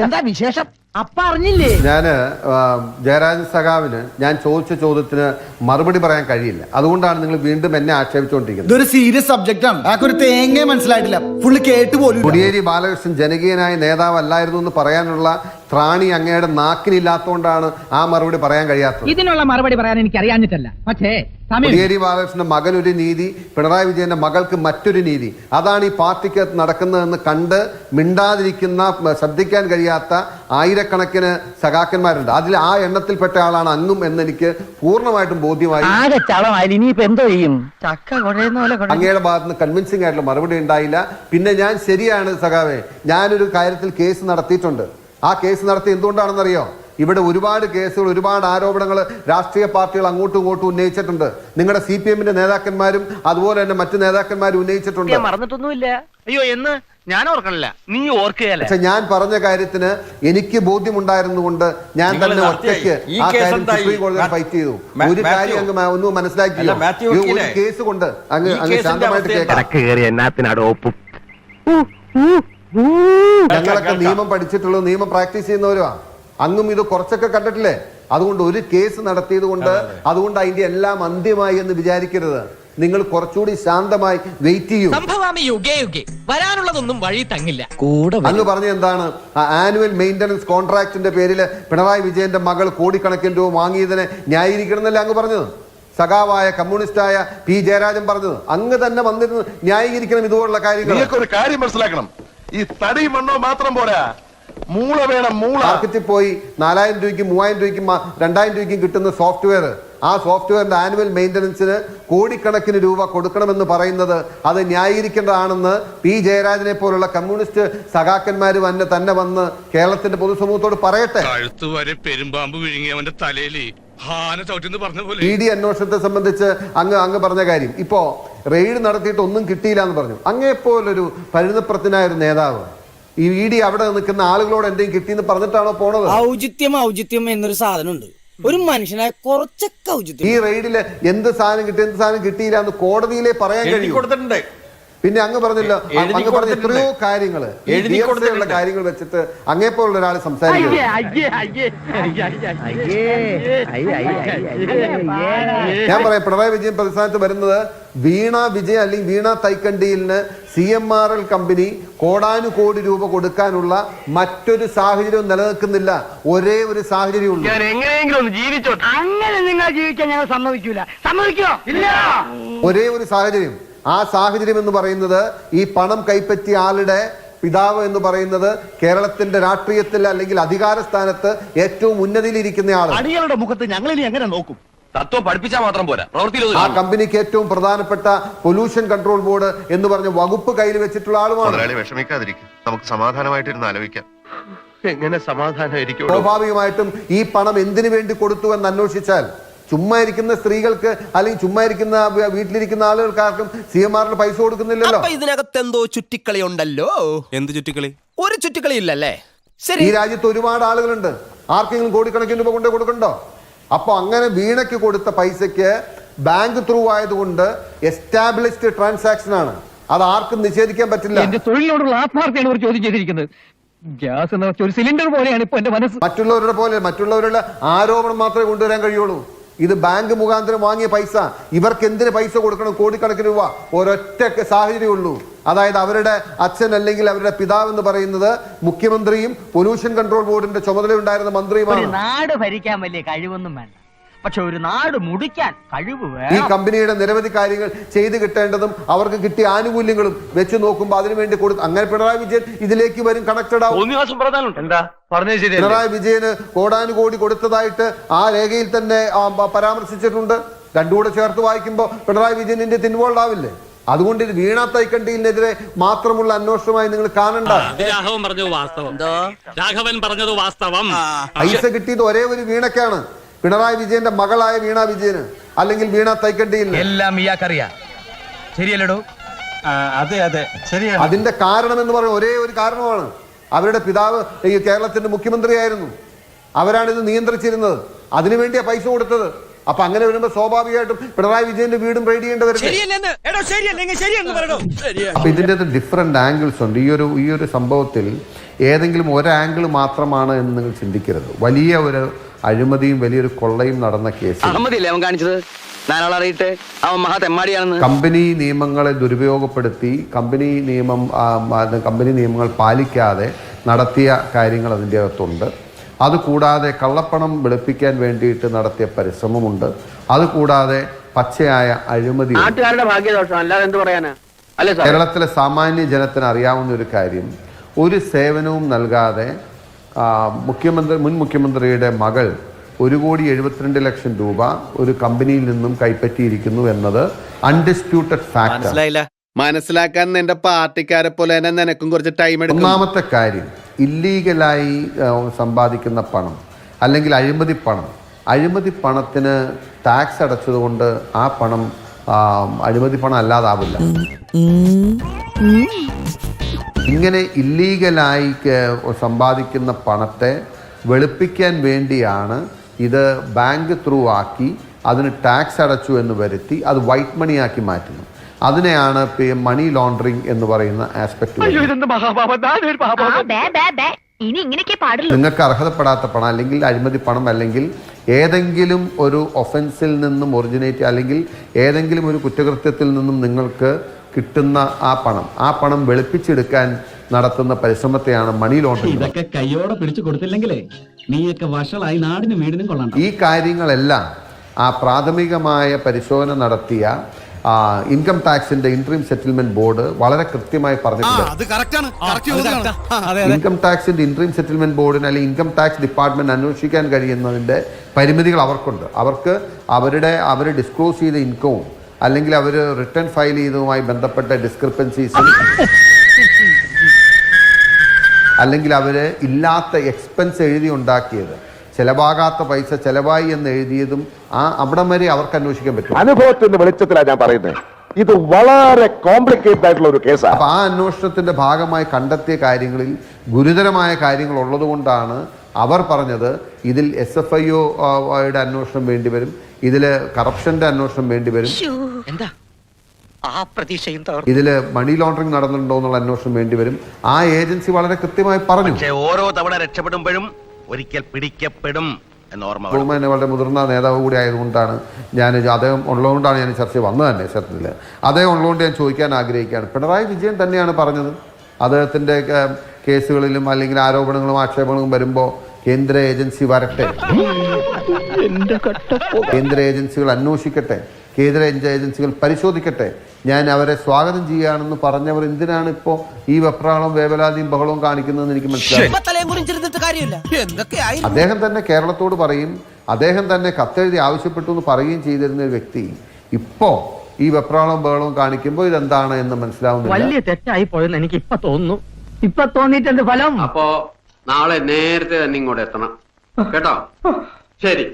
എന്താ വിശേഷം? അപ്പ അറിഞ്ഞില്ലേ? ഞാന് ജയരാജൻ സഖാവിന് ഞാൻ ചോദിച്ച ചോദ്യത്തിന് മറുപടി പറയാൻ കഴിയില്ല. അതുകൊണ്ടാണ് നിങ്ങൾ വീണ്ടും എന്നെ ആക്ഷേപിച്ചുകൊണ്ടിരിക്കുന്നത്. ഇതൊരു സീരിയസ് സബ്ജക്റ്റ് ആണ്. ആ ഒരു തേങ്ങ മനസ്സിലായിട്ടില്ല. ഫുള്ള് കേട്ടുപോലും. കോടിയേരി ബാലകൃഷ്ണൻ ജനകീയനായ നേതാവല്ലായിരുന്നു എന്ന് പറയാനുള്ള ത്രാണി അങ്ങയുടെ നാക്കിനില്ലാത്തതുകൊണ്ടാണ് ആ മറുപടി പറയാൻ കഴിയാത്തത്. ഇതിനുള്ള മറുപടി പറയാൻ എനിക്ക് അറിയാഞ്ഞിട്ടല്ല. പക്ഷേ കോടിയേരി ബാലകൃഷ്ണന്റെ മകൻ ഒരു നീതി, പിണറായി വിജയന്റെ മകൾക്ക് മറ്റൊരു നീതി, അതാണ് ഈ പാർട്ടിക്ക് നടക്കുന്നതെന്ന് കണ്ട് മിണ്ടാതിരിക്കുന്ന, ശ്രദ്ധിക്കാൻ കഴിയാത്ത ആയിരക്കണക്കിന് സഖാക്കന്മാരുണ്ട്. അതിൽ ആ എണ്ണത്തിൽപ്പെട്ട ആളാണ് അങ്ങും എന്നെനിക്ക് പൂർണ്ണമായിട്ടും ബോധ്യമായി. അങ്ങയുടെ ഭാഗത്ത് നിന്ന് കൺവിൻസിംഗ് ആയിട്ടുള്ള മറുപടി ഉണ്ടായില്ല. പിന്നെ ഞാൻ ശരിയാണ് സഖാവേ, ഞാനൊരു കാര്യത്തിൽ കേസ് നടത്തിയിട്ടുണ്ട്. ആ കേസ് നടത്തി എന്തുകൊണ്ടാണെന്നറിയോ? ഇവിടെ ഒരുപാട് കേസുകൾ, ഒരുപാട് ആരോപണങ്ങൾ രാഷ്ട്രീയ പാർട്ടികൾ അങ്ങോട്ടും ഇങ്ങോട്ടും ഉന്നയിച്ചിട്ടുണ്ട്. നിങ്ങളുടെ CPM-ന്റെ നേതാക്കന്മാരും അതുപോലെ തന്നെ മറ്റു നേതാക്കന്മാരും ഉന്നയിച്ചിട്ടുണ്ട്. മറന്നിട്ടൊന്നുമില്ല. അയ്യോ, എന്ന് ഞാൻ ഓർക്കണില്ല, നീ ഓർക്കുകയല്ല. പക്ഷെ ഞാൻ പറഞ്ഞ കാര്യത്തിന് എനിക്ക് ബോധ്യമുണ്ടായിരുന്നുകൊണ്ട് ഞാൻ തന്നെ ഒറ്റയ്ക്ക് ആ കാര്യം സുപ്രീം കോടതിയിൽ ഫൈറ്റ് ചെയ്തു. ഒരു കാര്യം അങ്ങ് ഒന്നും മനസ്സിലാക്കിയോ? ഒരു കേസ് കൊണ്ട് അങ്ങ് ശാന്തമായിട്ട് കേൾക്കാം. ഞങ്ങളൊക്കെ നിയമം പഠിച്ചിട്ടുള്ളൂ, നിയമം പ്രാക്ടീസ് ചെയ്യുന്നവരുവാ. അങ്ങും ഇത് കുറച്ചൊക്കെ കണ്ടിട്ടില്ലേ? അതുകൊണ്ട് ഒരു കേസ് നടത്തിയത് കൊണ്ട് അതുകൊണ്ട് അതിന്റെ എല്ലാം അന്ത്യമായി എന്ന് വിചാരിക്കരുത്. നിങ്ങൾ കുറച്ചുകൂടി ശാന്തമായി വെയിറ്റ് ചെയ്യൂ. വരാനുള്ളതൊന്നും വഴി തങ്ങില്ല. അങ്ങ് പറഞ്ഞ എന്താണ്? ആനുവൽ മെയിന്റനൻസ് കോൺട്രാക്ടിന്റെ പേരിൽ പിണറായി വിജയന്റെ മകൾ കോടിക്കണക്കിന് രൂപ വാങ്ങിയതിനെ ന്യായീകരിക്കണം എന്നല്ലേ അങ്ങ് പറഞ്ഞത്? സഖാവായ കമ്മ്യൂണിസ്റ്റായ P. ജയരാജൻ പറഞ്ഞത് അങ്ങ് തന്നെ വന്നിരുന്ന് ന്യായീകരിക്കണം ഇതുപോലുള്ള കാര്യങ്ങൾ. ഒരു കാര്യം മനസ്സിലാക്കണം, ഈ തടി മണ്ണോ മാത്രം പോരാ, മൂള വേണം. മാർക്കറ്റിൽ പോയി 4000 രൂപയ്ക്കും 3000 രൂപയ്ക്കും 2000 രൂപയ്ക്കും കിട്ടുന്ന സോഫ്റ്റ്വെയർ, ആ സോഫ്റ്റ്വെയറിന്റെ ആനുവൽ മെയിന്റനൻസിന് കോടിക്കണക്കിന് രൂപ കൊടുക്കണമെന്ന് പറയുന്നത് അത് ന്യായീകരിക്കേണ്ടതാണെന്ന് P. ജയരാജനെ പോലുള്ള കമ്മ്യൂണിസ്റ്റ് സഖാക്കന്മാർ തന്നെ വന്ന് കേരളത്തിന്റെ പൊതുസമൂഹത്തോട് പറയട്ടെ. പെരുമ്പാമ്പ് വിഴുങ്ങിയവന്റെ തലയില് ED അന്വേഷണത്തെ സംബന്ധിച്ച് അങ്ങ് പറഞ്ഞ കാര്യം, ഇപ്പോ റെയ്ഡ് നടത്തിയിട്ട് ഒന്നും കിട്ടിയില്ല എന്ന് പറഞ്ഞു. അങ്ങേപ്പോലൊരു പരിണതപ്രജ്ഞനായ ഒരു നേതാവ് ഈ ED അവിടെ നിൽക്കുന്ന ആളുകളോട് എന്തെങ്കിലും കിട്ടിയെന്ന് പറഞ്ഞിട്ടാണോ പോണത്? ഔചിത്യം എന്നൊരു സാധനമുണ്ട്. ഒരു മനുഷ്യനായ കുറച്ചൊക്കെ ഔചിത്യം. ഈ റെയ്ഡില് എന്ത് സാധനം കിട്ടി, എന്ത് സാധനം കിട്ടിയില്ല എന്ന് കോടതിയിലെ പറയാൻ കഴിയും. പിന്നെ അങ്ങ് പറഞ്ഞല്ലോ, അങ്ങ് പറഞ്ഞ എത്രയോ കാര്യങ്ങള്, ഉള്ള കാര്യങ്ങൾ വെച്ചിട്ട് അങ്ങേപ്പോലുള്ള ഒരാൾ സംസാരിക്കും. ഞാൻ പറയാം, പിണറായി വിജയൻ പ്രതിസ്ഥാനത്ത് വരുന്നത് വീണ വിജയൻ അല്ലെങ്കിൽ വീണ തൈക്കണ്ടിയിലിന് CMRL കമ്പനി കോടാനുകോടി രൂപ കൊടുക്കാനുള്ള മറ്റൊരു സാഹചര്യവും നിലനിൽക്കുന്നില്ല. ഒരേ ഒരു സാഹചര്യമുള്ളൂ. ഒരേ ഒരു സാഹചര്യം. ആ സാഹചര്യം എന്ന് പറയുന്നത് ഈ പണം കൈപ്പറ്റിയ ആളുടെ പിതാവ് എന്ന് പറയുന്നത് കേരളത്തിന്റെ രാഷ്ട്രീയത്തിൽ അല്ലെങ്കിൽ അധികാര സ്ഥാനത്ത് ഏറ്റവും ഉന്നതിയിലിരിക്കുന്ന ആള്. അടികളുടെ മുഖത്ത് ഞങ്ങൾ ഇനി എങ്ങനെ നോക്കും? തത്വം പഠിപ്പിച്ചാൽ മാത്രം പോരാ, പ്രവൃത്തിയിൽ. ആ കമ്പനിക്ക് ഏറ്റവും പ്രധാനപ്പെട്ട പൊല്യൂഷൻ കൺട്രോൾ ബോർഡ് എന്ന് പറഞ്ഞ വകുപ്പ് കയ്യിൽ വെച്ചിട്ടുള്ള ആളുമാണ്. വിഷമിക്കാതിരിക്കും, നമുക്ക് സമാധാനമായിട്ടിരുന്ന് ആലോചിക്കാം. എങ്ങനെ സമാധാനം? സ്വാഭാവികമായിട്ടും ഈ പണം എന്തിനു വേണ്ടി കൊടുത്തു എന്ന് അന്വേഷിച്ചാൽ ചുമ്മാ ഇരിക്കുന്ന സ്ത്രീകൾക്ക് അല്ലെങ്കിൽ ചുമ്മാ ഇരിക്കുന്ന വീട്ടിലിരിക്കുന്ന ആളുകൾക്കാർക്കും CMRL പൈസ കൊടുക്കുന്നില്ലല്ലോ. ഇതിനകത്ത് എന്തോ ചുറ്റിക്കളി ഉണ്ടല്ലോ. എന്ത് ചുറ്റിക്കളി? ഒരു ചുറ്റിക്കളി ഇല്ലല്ലേ? ഈ രാജ്യത്ത് ഒരുപാട് ആളുകളുണ്ട്. ആർക്കെങ്കിലും കോടിക്കണക്കിന് രൂപ കൊണ്ട് കൊടുക്കണ്ടോ? അപ്പൊ അങ്ങനെ വീണയ്ക്ക് കൊടുത്ത പൈസയ്ക്ക് ബാങ്ക് ത്രൂ ആയതുകൊണ്ട് എസ്റ്റാബ്ലിഷ്ഡ് ട്രാൻസാക്ഷൻ ആണ്. അത് ആർക്കും നിഷേധിക്കാൻ പറ്റില്ല. എന്റെ തൊഴിലിനോടുള്ള ആത്മാർത്ഥയാണ് ഒരു ചോദ്യം ചെയ്തിരിക്കുന്നത്. ഗ്യാസ് എന്ന ഒരു സിലിണ്ടർ പോലെയാണ് ഇപ്പൊ എന്റെ മനസ്സ്. മറ്റുള്ളവരുടെ ആരോപണം മാത്രമേ കൊണ്ടുവരാൻ കഴിയുള്ളൂ. ഇത് ബാങ്ക് മുഖാന്തരം വാങ്ങിയ പൈസ. ഇവർക്ക് എന്തിന് പൈസ കൊടുക്കണം? കോടിക്കണക്കിന് രൂപ. ഒരൊറ്റ സാഹചര്യമുള്ളൂ, അതായത് അവരുടെ അച്ഛൻ അല്ലെങ്കിൽ അവരുടെ പിതാവ് എന്ന് പറയുന്നത് മുഖ്യമന്ത്രിയും പൊല്യൂഷൻ കൺട്രോൾ ബോർഡിന്റെ ചുമതലയുണ്ടായിരുന്ന മന്ത്രിയുമാണ്. നാട് ഭരിക്കാൻ വലിയ കഴിവൊന്നും വേണ്ട, പക്ഷെ ഒരു നാട് മുടിക്കാൻ കഴിവ് വേണം. ഈ കമ്പനിയുടെ നിരവധി കാര്യങ്ങൾ ചെയ്തു കിട്ടേണ്ടതും അവർക്ക് കിട്ടിയ ആനുകൂല്യങ്ങളും വെച്ച് നോക്കുമ്പോൾ അതിനുവേണ്ടി കൊടുത്തു. അങ്ങനെ പിണറായി വിജയൻ ഇതിലേക്ക് വരും, കണക്റ്റഡ് ആവും. പിണറായി വിജയന് കോടാനുകോടി കൊടുത്തതായിട്ട് ആ രേഖയിൽ തന്നെ പരാമർശിച്ചിട്ടുണ്ട്. രണ്ടും കൂടെ ചേർത്ത് വായിക്കുമ്പോൾ പിണറായി വിജയൻ ഇതിന്റെ ഇൻവോൾവ് ആവില്ലേ? അതുകൊണ്ട് ഇത് വീണ തൈക്കണ്ടിയിലെതിരെ മാത്രമുള്ള അന്വേഷണമായി നിങ്ങൾ കാണണ്ട. പൈസ കിട്ടിയത് ഒരേ ഒരു വീണയ്ക്കാണ്, പിണറായി വിജയന്റെ മകളായ വീണ വിജയന് അല്ലെങ്കിൽ വീണ തൈക്കണ്ടിയിൽ. എല്ലാം ഇയാൾക്കറിയാം, ശരിയല്ലടോ? അതെ ശരിയാണ്. അതിന്റെ കാരണം എന്ന് പറയുന്നത് ഒരേ ഒരു കാരണമാണ്. അവരുടെ പിതാവ് ഈ കേരളത്തിന്റെ മുഖ്യമന്ത്രിയായിരുന്നു. അവരാണ് ഇത് നിയന്ത്രിച്ചിരുന്നത്. അതിനുവേണ്ടിയാ പൈസ കൊടുത്തത്. അപ്പൊ അങ്ങനെ വരുമ്പോൾ സ്വാഭാവികമായിട്ടും പിണറായി വിജയന്റെ വീടും റെയ്ഡ് ചെയ്യേണ്ടി വരും. അപ്പൊ ഇതിന്റെ ഡിഫറെന്റ് ആംഗിൾസ് ഉണ്ട്. ഈ ഒരു സംഭവത്തിൽ ഏതെങ്കിലും ഒരു ആംഗിൾ മാത്രമാണ് എന്ന് നിങ്ങൾ ചിന്തിക്കരുത്. വലിയ ഒരു അഴിമതിയും വലിയൊരു കൊള്ളയും നടന്ന കേസ് അവൻ കാണിച്ചത് നാലാളറിയിട്ട് അവൻ മഹാ തെമ്മാടിയാണെന്ന്. കമ്പനി നിയമങ്ങളെ ദുരുപയോഗപ്പെടുത്തി കമ്പനി നിയമങ്ങൾ പാലിക്കാതെ നടത്തിയ കാര്യങ്ങൾ അതിൻ്റെ അകത്തുണ്ട്. അതുകൂടാതെ കള്ളപ്പണം വെളുപ്പിക്കാൻ വേണ്ടിയിട്ട് നടത്തിയ പരിശ്രമമുണ്ട്. അതുകൂടാതെ പച്ചയായ അഴിമതി. നാട്ടുകാരുടെ ഭാഗ്യദോഷം അല്ലാതെ എന്ത് പറയാനാ? അല്ലേ സാർ? കേരളത്തിലെ സാമാന്യ ജനത്തിന് അറിയാവുന്ന ഒരു കാര്യം, ഒരു സേവനവും നൽകാതെ മുൻ മുഖ്യമന്ത്രിയുടെ മകൾ 1,72,00,000 രൂപ ഒരു കമ്പനിയിൽ നിന്നും കൈപ്പറ്റിയിരിക്കുന്നു എന്നത് അൺഡിസ്പ്യൂട്ടഡ് ഫാക്ട്. മനസ്സിലാക്കാൻ എന്റെ പാർട്ടിക്കാരെ പോലെ തന്നെ നിനക്കും കുറച്ച് ടൈം എടുക്കും. ഒന്നാമത്തെ കാര്യം, ഇല്ലീഗലായി സമ്പാദിക്കുന്ന പണം അല്ലെങ്കിൽ അഴിമതി പണത്തിന് ടാക്സ് അടച്ചതുകൊണ്ട് ആ പണം അഴിമതി പണം അല്ലാതാവില്ല. ഇങ്ങനെ ഇല്ലീഗലായി സമ്പാദിക്കുന്ന പണത്തെ വെളുപ്പിക്കാൻ വേണ്ടിയാണ് ഇത് ബാങ്ക് ത്രൂ ആക്കി അതിന് ടാക്സ് അടച്ചു എന്ന് വരുത്തി അത് വൈറ്റ് മണി ആക്കി മാറ്റുന്നു. അതിനെയാണ് മണി ലോണ്ടറിങ് എന്ന് പറയുന്ന ആസ്പെക്ട്. നിങ്ങൾക്ക് അർഹതപ്പെടാത്ത പണം അല്ലെങ്കിൽ അഴിമതി പണം അല്ലെങ്കിൽ ഏതെങ്കിലും ഒരു ഒഫൻസിൽ നിന്നും ഒറിജിനേറ്റ് അല്ലെങ്കിൽ ഏതെങ്കിലും ഒരു കുറ്റകൃത്യത്തിൽ നിന്നും നിങ്ങൾക്ക് കിട്ടുന്ന ആ പണം വെളുപ്പിച്ചെടുക്കാൻ നടത്തുന്ന പരിശ്രമത്തെയാണ് മണി ലോണ്ടറിങ്. ഇതൊക്കെ കയ്യോടെ പിടിച്ചു കൊടുത്തില്ലെങ്കിലേ നീയൊക്കെ വഷളായി നാടിനും വീടിനും കൊള്ളണം. ഈ കാര്യങ്ങളെല്ലാം ആ പ്രാഥമികമായ പരിശോധന നടത്തിയ ഇൻകം ടാക്സിന്റെ ഇന്ററിം സെറ്റിൽമെന്റ് ബോർഡ് വളരെ കൃത്യമായി പറഞ്ഞിട്ടുണ്ട്. ഇൻകം ടാക്സിന്റെ ഇന്ററിം സെറ്റിൽമെന്റ് ബോർഡിന് അല്ലെങ്കിൽ ഇൻകം ടാക്സ് ഡിപ്പാർട്ട്മെന്റ് അന്വേഷിക്കാൻ കഴിയുന്നതിന്റെ പരിമിതികൾ അവർക്കുണ്ട്. അവർ ഡിസ്ക്ലോസ് ചെയ്ത ഇൻകവും അല്ലെങ്കിൽ അവർ റിട്ടേൺ ഫയൽ ചെയ്തതുമായി ബന്ധപ്പെട്ട ഡിസ്ക്രിപ്പൻസീസും അല്ലെങ്കിൽ അവർ ഇല്ലാത്ത എക്സ്പെൻസ് എഴുതി ഉണ്ടാക്കിയത്, ചെലവാകാത്ത പൈസ ചെലവായി എന്ന് എഴുതിയതും അവിടം വരെ അവർക്ക് അന്വേഷിക്കാൻ പറ്റും. അനുഭവത്തിന്റെ വെളിച്ചത്തിലാണ് ഞാൻ പറയുന്നത്. ഇത് വളരെ കോംപ്ലിക്കേറ്റഡ് ആയിട്ടുള്ള ഒരു കേസാണ്. അപ്പൊ ആ അന്വേഷണത്തിന്റെ ഭാഗമായി കണ്ടെത്തിയ കാര്യങ്ങളിൽ ഗുരുതരമായ കാര്യങ്ങൾ ഉള്ളതുകൊണ്ടാണ് അവർ പറഞ്ഞത് ഇതിൽ SFIOയുടെ അന്വേഷണം വേണ്ടിവരും, ഇതില് കറപ്ഷന്റെ അന്വേഷണം വേണ്ടിവരും, ഇതില് മണി ലോണ്ടറിങ് നടന്നിട്ടുണ്ടോ എന്നുള്ള അന്വേഷണം വേണ്ടിവരും. ആ ഏജൻസി വളരെ കൃത്യമായി പറഞ്ഞു. ഓരോ തവണ രക്ഷപ്പെടുമ്പോഴും ഒരിക്കൽ പിടിക്കപ്പെടും എന്ന് ഓർമ്മ. വളരെ മുതിർന്ന നേതാവ് കൂടി ആയതുകൊണ്ടാണ് അദ്ദേഹം ഉള്ളതുകൊണ്ടാണ് ഞാൻ ചർച്ച വന്നത് തന്നെ. സത്യത്തിൽ അദ്ദേഹം ഉള്ളതുകൊണ്ട് ഞാൻ ചോദിക്കാൻ ആഗ്രഹിക്കുകയാണ്. പിണറായി വിജയൻ തന്നെയാണ് പറഞ്ഞത് അദ്ദേഹത്തിന്റെ കേസുകളിലും അല്ലെങ്കിൽ ആരോപണങ്ങളും ആക്ഷേപങ്ങളും വരുമ്പോൾ കേന്ദ്ര ഏജൻസി വരട്ടെ, കേന്ദ്ര ഏജൻസികൾ അന്വേഷിക്കട്ടെ, കേന്ദ്ര ഏജൻസികൾ പരിശോധിക്കട്ടെ, ഞാൻ അവരെ സ്വാഗതം ചെയ്യുകയാണെന്ന് പറഞ്ഞവർ എന്തിനാണ് ഇപ്പോൾ ഈ വെപ്രാളവും വേവലാതിയും ബഹളവും കാണിക്കുന്നതെന്ന് എനിക്ക് മനസ്സിലായി. അദ്ദേഹം തന്നെ കേരളത്തോട് പറയും, അദ്ദേഹം തന്നെ കത്തെഴുതി ആവശ്യപ്പെട്ടു എന്ന് പറയുകയും ചെയ്തിരുന്ന ഒരു വ്യക്തി ഇപ്പോ ഈ വെപ്രാളവും ബഹളവും കാണിക്കുമ്പോൾ ഇതെന്താണ് എന്ന് മനസ്സിലാവുന്നില്ല. വലിയ തെറ്റായി പോയെന്ന് എനിക്ക് ഇപ്പൊ തോന്നുന്നു. ഇപ്പൊ തോന്നിയിട്ടുണ്ട് ഫലം. അപ്പോ നാളെ നേരത്തെ തന്നെ ഇങ്ങോട്ട് എത്തണം കേട്ടോ. ശരി.